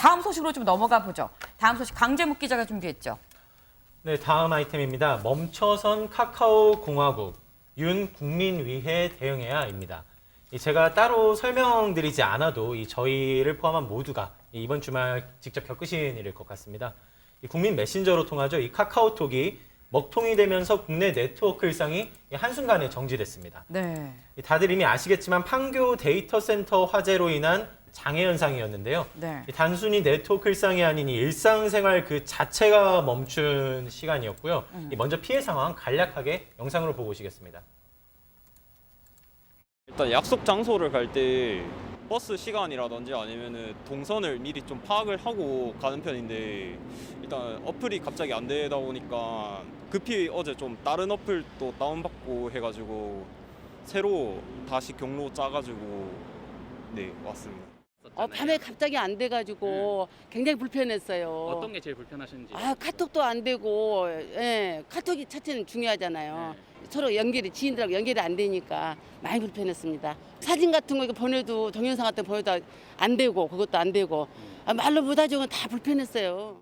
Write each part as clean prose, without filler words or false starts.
다음 소식으로 좀 넘어가 보죠. 다음 소식 강재묵 기자가 준비했죠. 네, 다음 아이템입니다. 멈춰선 카카오 공화국, 윤 국민위해 대응해야입니다. 제가 따로 설명드리지 않아도 저희를 포함한 모두가 이번 주말 직접 겪으신 일일 것 같습니다. 국민 메신저로 통하죠. 이 카카오톡이 먹통이 되면서 국내 네트워크 일상이 한순간에 정지됐습니다. 네. 다들 이미 아시겠지만 판교 데이터 센터 화재로 인한 장애 현상이었는데요. 네. 단순히 네트워크 일상이 아닌 이 일상생활 그 자체가 멈춘 시간이었고요. 먼저 피해 상황 간략하게 영상으로 보고 오시겠습니다. 일단 약속 장소를 갈 때 버스 시간이라든지 아니면은 동선을 미리 좀 파악을 하고 가는 편인데 일단 어플이 갑자기 안 되다 보니까 급히 어제 좀 다른 어플 또 다운받고 해가지고 새로 다시 경로 짜가지고 네 왔습니다. 밤에 갑자기 안 돼가지고 굉장히 불편했어요. 어떤 게 제일 불편하셨는지. 카톡도 안 되고, 예, 카톡이 자체는 중요하잖아요. 서로 연결이, 지인들하고 연결이 안 되니까 많이 불편했습니다. 사진 같은 거 이렇게 보내도, 동영상 같은 거 보내도 안 되고, 그것도 안 되고, 말로 못하죠. 다 불편했어요.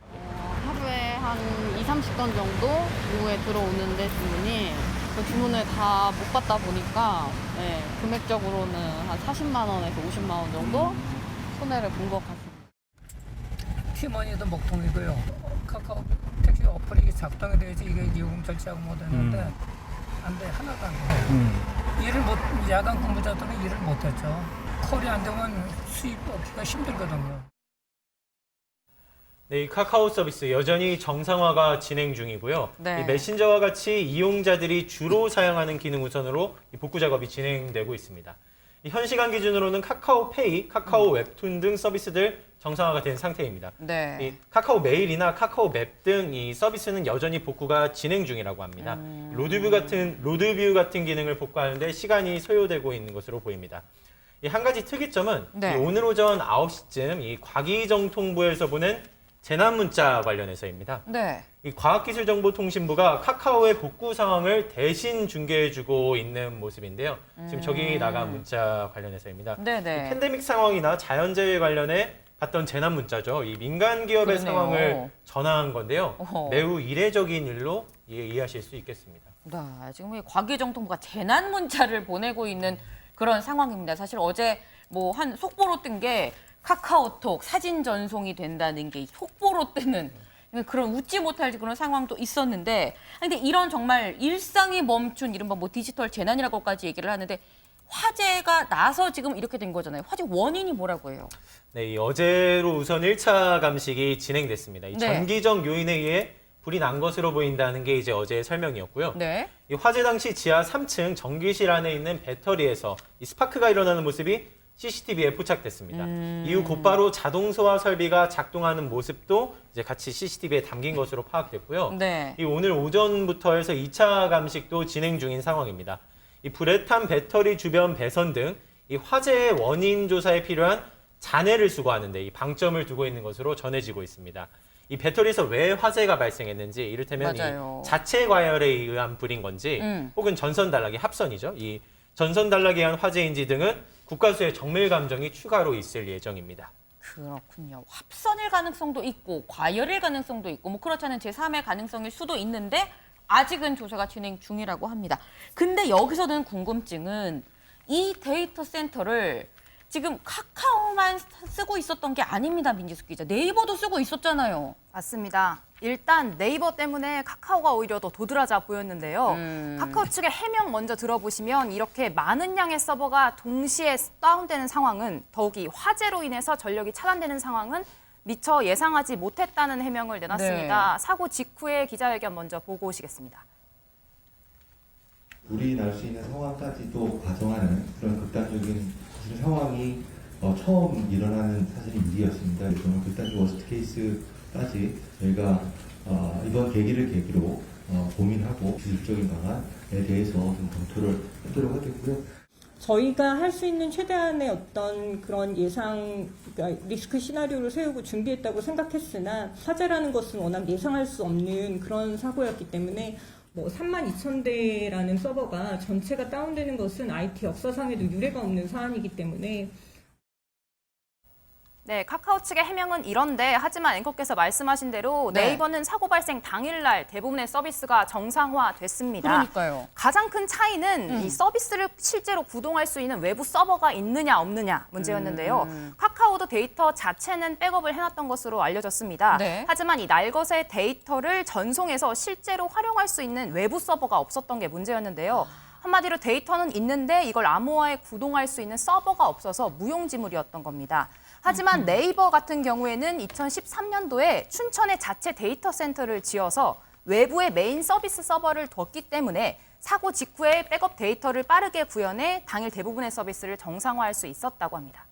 하루에 한 20-30건 정도 오후에 들어오는데 주문이 그 주문을 다 못 받다 보니까 금액적으로는 한 40만 원에서 50만 원 정도 손해를 본 것 같습니다. 팀원이도 먹통이고요. 카카오 택시 어플이 작동이 돼야지 이게 이용 절차가 못 했는데 안 돼, 하나도 안 돼. 일을 못, 야간 근무자들은 일을 못 했죠. 콜이 안 되면 수입 얻기가 힘들거든요. 네, 이 카카오 서비스 여전히 정상화가 진행 중이고요. 네. 이 메신저와 같이 이용자들이 주로 사용하는 기능 우선으로 복구 작업이 진행되고 있습니다. 현 시간 기준으로는 카카오페이, 카카오 웹툰 등 서비스들 정상화가 된 상태입니다. 네. 이 카카오 메일이나 카카오 맵 등 이 서비스는 여전히 복구가 진행 중이라고 합니다. 로드뷰 같은 기능을 복구하는데 시간이 소요되고 있는 것으로 보입니다. 한 가지 특이점은 네. 오늘 오전 9시쯤 이 과기정통부에서 보낸 재난 문자 관련해서입니다. 네. 이 과학기술정보통신부가 카카오의 복구 상황을 대신 중계해주고 있는 모습인데요. 지금 저기 나간 문자 관련해서입니다. 네네. 이 팬데믹 상황이나 자연재해 관련해 받던 재난 문자죠. 이 민간 기업의 그러네요. 상황을 전화한 건데요. 어허. 매우 이례적인 일로 이해하실 수 있겠습니다. 네, 지금 이 과기정통부가 재난 문자를 보내고 있는 그런 상황입니다. 사실 어제 뭐 한 속보로 뜬 게 카카오톡 사진 전송이 된다는 게 속보로 뜨는 그런 웃지 못할 그런 상황도 있었는데, 근데 이런 정말 일상이 멈춘 이른바 뭐 디지털 재난이라고까지 얘기를 하는데 화재가 나서 지금 이렇게 된 거잖아요. 화재 원인이 뭐라고 해요? 네, 이 어제로 우선 1차 감식이 진행됐습니다. 이 네. 전기적 요인에 의해 불이 난 것으로 보인다는 게 이제 어제의 설명이었고요. 네. 이 화재 당시 지하 3층 전기실 안에 있는 배터리에서 이 스파크가 일어나는 모습이 CCTV에 포착됐습니다. 이후 곧바로 자동 소화 설비가 작동하는 모습도 이제 같이 CCTV에 담긴 것으로 파악됐고요. 네. 이 오늘 오전부터 해서 2차 감식도 진행 중인 상황입니다. 이 불에 탄 배터리 주변 배선 등 이 화재의 원인 조사에 필요한 잔해를 수거하는데 이 방점을 두고 있는 것으로 전해지고 있습니다. 이 배터리에서 왜 화재가 발생했는지, 이를테면 맞아요. 이 자체 과열에 의한 불인 건지 혹은 전선 단락의 합선이죠. 이 전선 단락에 의한 화재인지 등은 국가수의 정밀 감정이 추가로 있을 예정입니다. 그렇군요. 합선일 가능성도 있고 과열일 가능성도 있고 뭐 그렇지 않은 제3의 가능성일 수도 있는데 아직은 조사가 진행 중이라고 합니다. 근데 여기서 드는 궁금증은 이 데이터 센터를 지금 카카오만 쓰고 있었던 게 아닙니다, 민지숙 기자. 네이버도 쓰고 있었잖아요. 맞습니다. 일단 네이버 때문에 카카오가 오히려 더 도드라져 보였는데요. 카카오 측의 해명 먼저 들어보시면 이렇게 많은 양의 서버가 동시에 다운되는 상황은, 더욱이 화재로 인해서 전력이 차단되는 상황은 미처 예상하지 못했다는 해명을 내놨습니다. 네. 사고 직후의 기자회견 먼저 보고 오시겠습니다. 불이 날 수 있는 상황까지도 가정하는 그런 극단적인 사실 상황이 처음 일어나는 사실은 일이었습니다. 정말 극단적 워스트 케이스까지 저희가 이번 계기를 계기로 고민하고 기술적인 방안에 대해서 좀 검토를 하도록 하겠고요. 저희가 할 수 있는 최대한의 어떤 그런 예상, 그러니까 리스크 시나리오를 세우고 준비했다고 생각했으나 화재라는 것은 워낙 예상할 수 없는 그런 사고였기 때문에 뭐 32,000대라는 서버가 전체가 다운되는 것은 IT 역사상에도 유례가 없는 사안이기 때문에 네, 카카오 측의 해명은 이런데 하지만 앵커께서 말씀하신 대로 네. 네이버는 사고 발생 당일날 대부분의 서비스가 정상화됐습니다. 그러니까요. 가장 큰 차이는 이 서비스를 실제로 구동할 수 있는 외부 서버가 있느냐 없느냐 문제였는데요. 카카오도 데이터 자체는 백업을 해놨던 것으로 알려졌습니다. 네. 하지만 이 날것의 데이터를 전송해서 실제로 활용할 수 있는 외부 서버가 없었던 게 문제였는데요. 한마디로 데이터는 있는데 이걸 암호화에 구동할 수 있는 서버가 없어서 무용지물이었던 겁니다. 하지만 네이버 같은 경우에는 2013년도에 춘천에 자체 데이터 센터를 지어서 외부의 메인 서비스 서버를 뒀기 때문에 사고 직후에 백업 데이터를 빠르게 구현해 당일 대부분의 서비스를 정상화할 수 있었다고 합니다.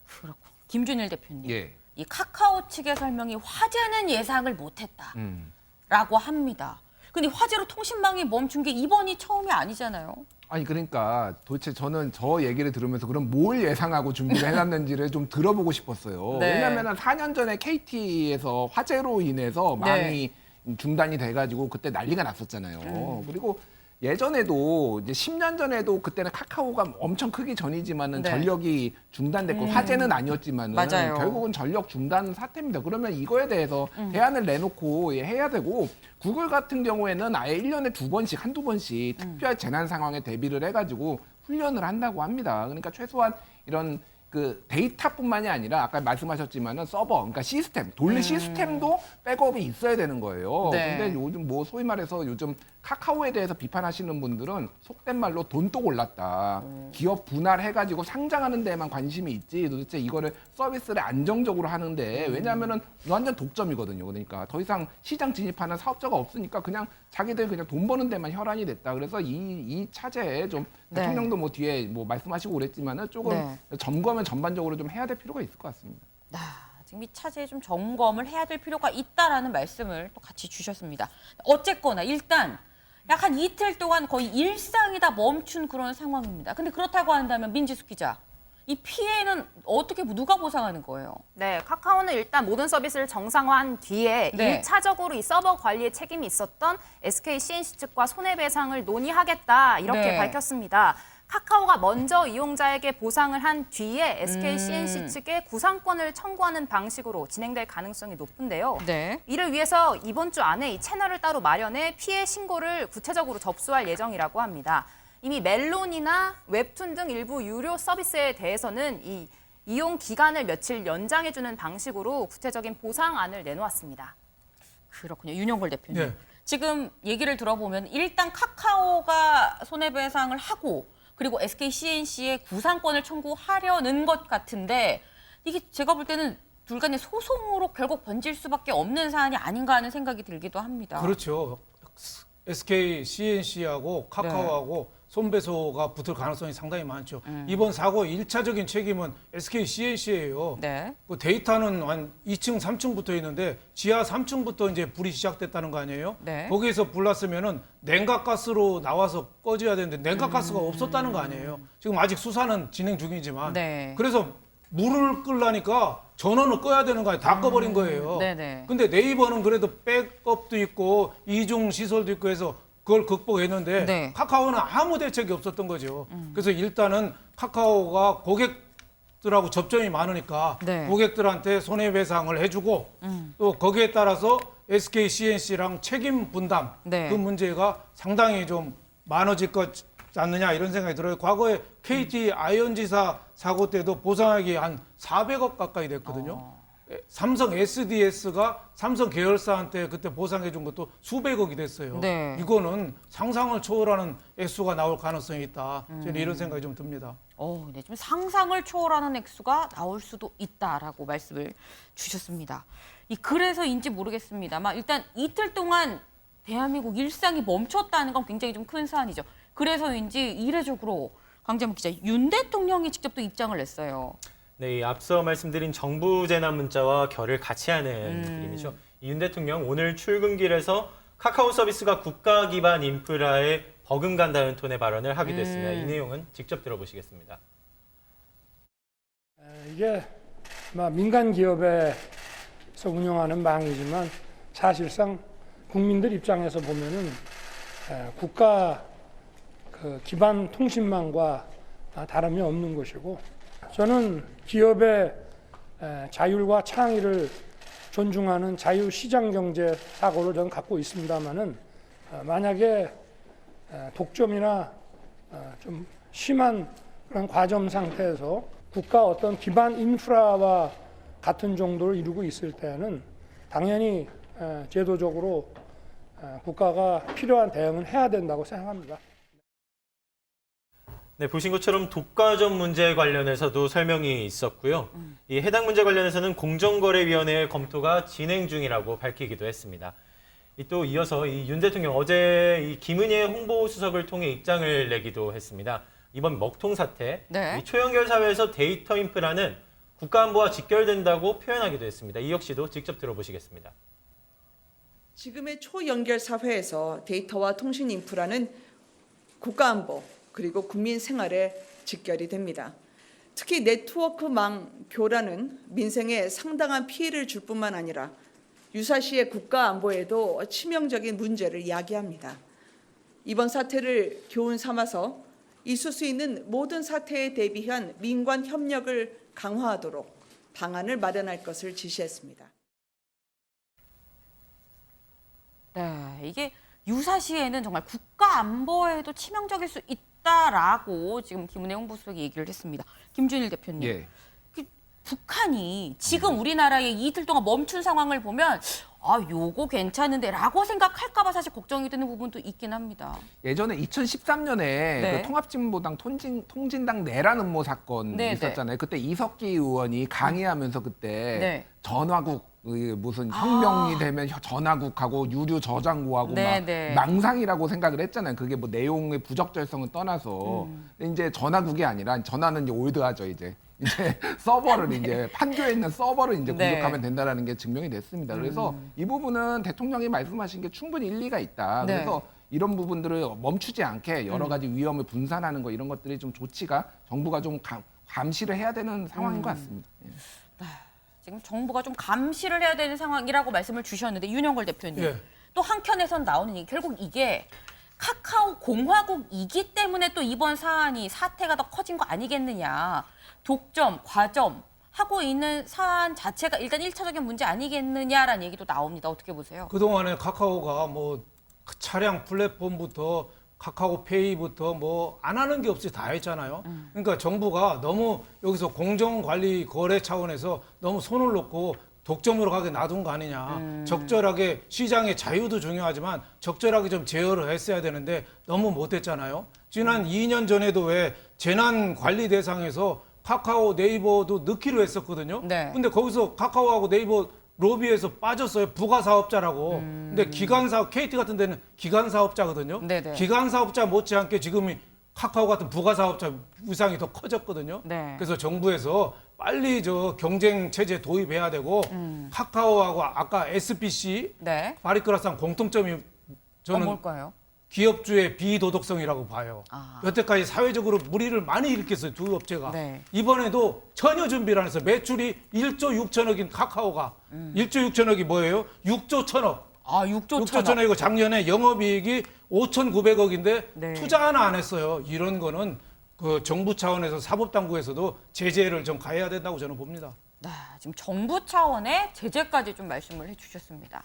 그렇군. 김준일 대표님. 예. 이 카카오 측의 설명이 화재는 예상을 못했다라고 합니다. 근데 화재로 통신망이 멈춘 게 이번이 처음이 아니잖아요. 아니 그러니까 도대체 저는 저 얘기를 들으면서 그럼 뭘 예상하고 준비를 해놨는지를 좀 들어보고 싶었어요. 네. 왜냐하면 4년 전에 KT에서 화재로 인해서 많이 중단이 돼가지고 그때 난리가 났었잖아요. 그리고 예전에도 이제 10년 전에도 그때는 카카오가 엄청 크기 전이지만은 네. 전력이 중단됐고 화재는 아니었지만은 맞아요. 결국은 전력 중단 사태입니다. 그러면 이거에 대해서 대안을 내놓고 해야 되고 구글 같은 경우에는 아예 1년에 2번씩 한두 번씩 특별 재난 상황에 대비를 해가지고 훈련을 한다고 합니다. 그러니까 최소한 이런 그 데이터뿐만이 아니라 아까 말씀하셨지만은 서버, 그러니까 시스템, 돌리 시스템도 백업이 있어야 되는 거예요. 네. 근데 요즘 뭐 소위 말해서 요즘 카카오에 대해서 비판하시는 분들은 속된 말로 돈도 올랐다. 기업 분할해가지고 상장하는 데만 관심이 있지 도대체 이거를 서비스를 안정적으로 하는데 왜냐하면은 완전 독점이거든요. 그러니까 더 이상 시장 진입하는 사업자가 없으니까 그냥 자기들 그냥 돈 버는 데만 혈안이 됐다. 그래서 이 차제에 좀 네. 대통령도 뭐 뒤에 뭐 말씀하시고 그랬지만은 조금 네. 점검을 전반적으로 좀 해야 될 필요가 있을 것 같습니다. 지금 이 차제에 좀 점검을 해야 될 필요가 있다라는 말씀을 또 같이 주셨습니다. 어쨌거나 일단 약 한 이틀 동안 거의 일상이 다 멈춘 그런 상황입니다. 근데 그렇다고 한다면 민지숙 기자, 이 피해는 어떻게 누가 보상하는 거예요? 네, 카카오는 일단 모든 서비스를 정상화한 뒤에 네. 1차적으로 이 서버 관리에 책임이 있었던 SK C&C 측과 손해배상을 논의하겠다 이렇게 네. 밝혔습니다. 카카오가 먼저 이용자에게 보상을 한 뒤에 SK C&C 측에 구상권을 청구하는 방식으로 진행될 가능성이 높은데요. 네. 이를 위해서 이번 주 안에 이 채널을 따로 마련해 피해 신고를 구체적으로 접수할 예정이라고 합니다. 이미 멜론이나 웹툰 등 일부 유료 서비스에 대해서는 이 이용 기간을 며칠 연장해주는 방식으로 구체적인 보상안을 내놓았습니다. 그렇군요. 윤영걸 대표님. 네. 지금 얘기를 들어보면 일단 카카오가 손해배상을 하고 그리고 SK C&C에 구상권을 청구하려는 것 같은데 이게 제가 볼 때는 둘 간의 소송으로 결국 번질 수밖에 없는 사안이 아닌가 하는 생각이 들기도 합니다. 그렇죠. SK C&C하고 카카오하고 손배소가 붙을 가능성이 상당히 많죠. 이번 사고의 1차적인 책임은 SK C&C예요. 네. 그 데이터는 한 2층, 3층 붙어 있는데 지하 3층부터 이제 불이 시작됐다는 거 아니에요? 네. 거기에서 불 났으면은 냉각가스로 나와서 꺼져야 되는데 냉각가스가 없었다는 거 아니에요? 지금 아직 수사는 진행 중이지만. 네. 그래서 물을 끓라니까 전원을 꺼야 되는 거 아니에요? 다 꺼버린 거예요. 네네. 근데 네이버는 그래도 백업도 있고 이중 시설도 있고 해서 그걸 극복했는데 네. 카카오는 아무 대책이 없었던 거죠. 그래서 일단은 카카오가 고객들하고 접점이 많으니까 네. 고객들한테 손해배상을 해주고 또 거기에 따라서 SK C&C랑 책임 분담 네. 그 문제가 상당히 좀 많아질 것 않느냐 이런 생각이 들어요. 과거에 KT 아이언지사 사고 때도 보상액이 한 400억 가까이 됐거든요. 삼성 SDS가 삼성 계열사한테 그때 보상해 준 것도 수백억이 됐어요. 네. 이거는 상상을 초월하는 액수가 나올 가능성이 있다. 저는 이런 생각이 좀 듭니다. 네, 좀 상상을 초월하는 액수가 나올 수도 있다라고 말씀을 주셨습니다. 그래서인지 모르겠습니다만 일단 이틀 동안 대한민국 일상이 멈췄다는 건 굉장히 좀 큰 사안이죠. 그래서인지 이례적으로 강재문 기자, 윤 대통령이 직접 또 입장을 냈어요. 네, 이 앞서 말씀드린 정부 재난 문자와 결을 같이 하는 그림이죠. 윤 대통령 오늘 출근길에서 카카오 서비스가 국가 기반 인프라에 버금간다는 톤의 발언을 하기도 했습니다. 이 내용은 직접 들어보시겠습니다. 이게 민간 기업에서 운영하는 망이지만 사실상 국민들 입장에서 보면은 국가 그 기반 통신망과 다름이 없는 것이고 저는 기업의 자율과 창의를 존중하는 자유시장 경제 사고를 저는 갖고 있습니다만은 만약에 독점이나 좀 심한 그런 과점 상태에서 국가 어떤 기반 인프라와 같은 정도를 이루고 있을 때는 당연히 제도적으로 국가가 필요한 대응은 해야 된다고 생각합니다. 네, 보신 것처럼 독과점 문제 관련해서도 설명이 있었고요. 이 해당 문제 관련해서는 공정거래위원회의 검토가 진행 중이라고 밝히기도 했습니다. 또 이어서 이 윤 대통령 어제 이 김은혜 홍보수석을 통해 입장을 내기도 했습니다. 이번 먹통 사태, 네. 이 초연결 사회에서 데이터 인프라는 국가안보와 직결된다고 표현하기도 했습니다. 이혁 씨도 직접 들어보시겠습니다. 지금의 초연결 사회에서 데이터와 통신 인프라는 국가안보 그리고 국민 생활에 직결이 됩니다. 특히 네트워크망 교란은 민생에 상당한 피해를 줄 뿐만 아니라 유사시의 국가안보에도 치명적인 문제를 야기합니다. 이번 사태를 교훈 삼아서 있을 수 있는 모든 사태에 대비한 민관 협력을 강화하도록 방안을 마련할 것을 지시했습니다. 네, 이게 유사시에는 정말 국가 안보에도 치명적일 수 있다라고 지금 김은혜 홍보수석이 얘기를 했습니다. 김준일 대표님, 예. 북한이 지금 우리나라의 이틀 동안 멈춘 상황을 보면 요거 괜찮은데라고 생각할까 봐 사실 걱정이 되는 부분도 있긴 합니다. 예전에 2013년에 네. 그 통합진보당 통진당 내란 음모 사건 네, 있었잖아요. 그때 이석기 의원이 강의하면서 그때 네. 전화국 무슨 혁명이 되면 전화국하고 유류 저장고하고 네, 막 네. 망상이라고 생각을 했잖아요. 그게 뭐 내용의 부적절성을 떠나서 이제 전화국이 아니라 전화는 이제 올드하죠 이제. 이제 서버를 이제 판교에 있는 서버를 이제 네. 공격하면 된다라는 게 증명이 됐습니다. 그래서 이 부분은 대통령이 말씀하신 게 충분히 일리가 있다. 네. 그래서 이런 부분들을 멈추지 않게 여러 가지 위험을 분산하는 거 이런 것들이 좀 조치가 정부가 좀 감시를 해야 되는 상황인 것 같습니다. 예. 지금 정부가 좀 감시를 해야 되는 상황이라고 말씀을 주셨는데 윤영걸 대표님, 예. 또 한켠에선 나오는 얘기, 결국 이게 카카오 공화국이기 때문에 또 이번 사태가 더 커진 거 아니겠느냐. 독점, 과점 하고 있는 사안 자체가 일단 1차적인 문제 아니겠느냐라는 얘기도 나옵니다. 어떻게 보세요? 그동안에 카카오가 뭐 차량 플랫폼부터 카카오페이부터 뭐 안 하는 게 없이 다 했잖아요. 그러니까 정부가 너무 여기서 공정관리 거래 차원에서 너무 손을 놓고 독점으로 가게 놔둔 거 아니냐. 적절하게 시장의 자유도 중요하지만 적절하게 좀 제어를 했어야 되는데 너무 못했잖아요. 지난 2년 전에도 왜 재난관리 대상에서 카카오 네이버도 넣기로 했었거든요. 네. 근데 거기서 카카오하고 네이버 로비에서 빠졌어요. 부가사업자라고. 근데 기간사업, KT 같은 데는 기간사업자거든요. 네네. 기간사업자 못지않게 지금 카카오 같은 부가사업자 위상이 더 커졌거든요. 네. 그래서 정부에서 빨리 저 경쟁 체제 도입해야 되고 카카오하고 아까 SBC 네. 바리크라상 공통점이 저는 뭘까요? 기업주의 비도덕성이라고 봐요. 여태까지 사회적으로 물의를 많이 일으켰어요. 두 업체가. 네. 이번에도 전혀 준비를 안 해서 매출이 1조 6천억인 카카오가 1조 6천억이 뭐예요? 6조 1천억. 6조 6조 1천억이고 작년에 영업이익이 5,900억인데 네. 투자 하나 안 했어요. 이런 거는 그 정부 차원에서 사법당국에서도 제재를 좀 가해야 된다고 저는 봅니다. 지금 정부 차원의 제재까지 좀 말씀을 해주셨습니다.